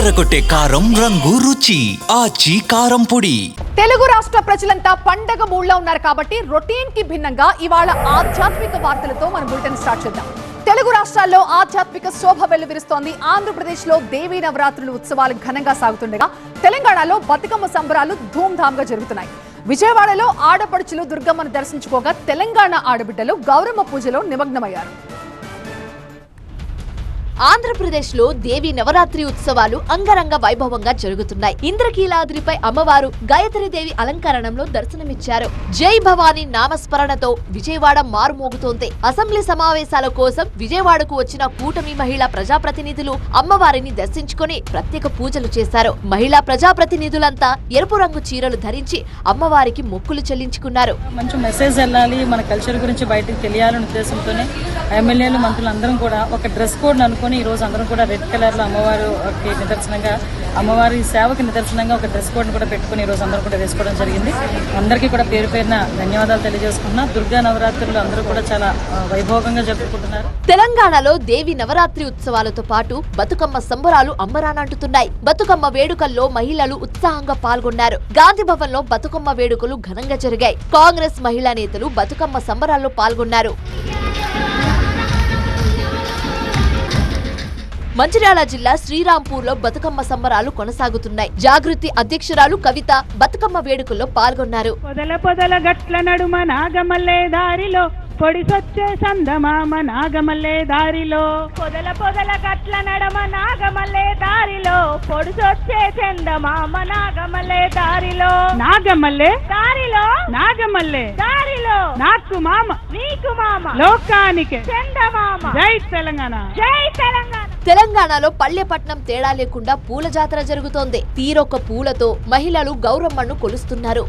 అదరగొట్టే కారం రంగు రుచి ఆచి కారం పొడి. తెలుగు రాష్ట్ర ప్రజలంతా పండగ మూడ్లో ఉన్నారు కాబట్టి రొటీన్ కి భిన్నంగా ఇవాళ ఆధ్యాత్మిక వార్తలతో మనం బులెటిన్ స్టార్ట్ చేద్దాం. తెలుగు రాష్ట్రాల్లో ఆధ్యాత్మిక శోభ వెల్లువిరుస్తోంది. ఆంధ్రప్రదేశ్ లో దేవీ నవరాత్రులు ఉత్సవాలు ఘనంగా సాగుతుండగా తెలంగాణలో బతుకమ్మ సంబరాలు ధూమ్ధామ్గా జరుగుతున్నాయి. విజయవాడలో ఆడపడుచులు దుర్గమ్మను దర్శించుకోగా తెలంగాణ ఆడబిడ్డలు గౌరమ్మ పూజలో నిమగ్నమయ్యారు. ఆంధ్రప్రదేశ్ లో దేవి నవరాత్రి ఉత్సవాలు అంగరంగ వైభవంగా జరుగుతున్నాయి. ఇంద్రకీలాద్రిపై అమ్మవారు గాయత్రీదేవి అలంకరణంలో దర్శనమిచ్చారు. జై భవానీ నామస్మరణతో విజయవాడ మారుమోగుతోంది. అసెంబ్లీ సమావేశాల కోసం విజయవాడకు వచ్చిన కూటమి మహిళా ప్రజాప్రతినిధులు అమ్మవారిని దర్శించుకుని ప్రత్యేక పూజలు చేశారు. మహిళా ప్రజాప్రతినిధులంతా ఎరుపు రంగు చీరలు ధరించి అమ్మవారికి మొక్కులు చెల్లించుకున్నారు. మంచి మెసేజ్ వెళ్ళాలి, మన కల్చర్ గురించి బయటకు తెలియాలనే ఉద్దేశంతోనే ఎమ్మెల్యేలు మంత్రులు అందరం కూడా ఒక డ్రెస్ కోడ్ అనుకుని ఈ రోజు అందరం కూడా రెడ్ కలర్ లో అమ్మవారికి నిదర్శనంగా, అమ్మవారి సేవకి నిదర్శనంగా ఒక డ్రెస్ కోడ్ కూడా పెట్టుకుని ఈ రోజు అందరూ కూడా వేసుకోవడం జరిగింది. అందరికీ కూడా పేరు పేరున ధన్యవాదాలు తెలియజేసుకుంటున్నా. దుర్గా నవరాత్రులు అందరూ కూడా చాలా వైభవంగా జరుపుకుంటున్నారు. తెలంగాణలో దేవి నవరాత్రి ఉత్సవాలతో పాటు బతుకమ్మ సంబరాలు అంబరానంటుతున్నాయి. బతుకమ్మ వేడుకల్లో మహిళలు ఉత్సాహంగా పాల్గొన్నారు. గాంధీ భవన్ లో బతుకమ్మ వేడుకలు ఘనంగా జరిగాయి. కాంగ్రెస్ మహిళా నేతలు బతుకమ్మ సంబరాల్లో పాల్గొన్నారు. మంచిర్యాల జిల్లా శ్రీరాంపూర్ లో బతుకమ్మ సంబరాలు కొనసాగుతున్నాయి. జాగృతి అధ్యక్షురాలు కవిత బతుకమ్మ వేడుకల్లో పాల్గొన్నారు. పొదల పొదల గట్ల నడుమ నాగమల్లే దారిలో పొడిసొచ్చే సందమామ నాగమల్లే దారిలో, పొదల పొదల గట్ల నడమ నాగమల్లే దారిలో పొడిసొచ్చే చందమామ నాగమల్లే దారిలో, నాగమల్లే దారిలో నాగమల్లే దారిలో, నాకు మామ నీకు మామ లోకానికి చందమామ. జై తెలంగాణ, జై తెలంగాణ. తెలంగాణలో పల్లెపట్నం తేడా లేకుండా పూల జాతర జరుగుతోంది. తీరొక్క పూలతో మహిళలు గౌరమ్మను కొలుస్తున్నారు.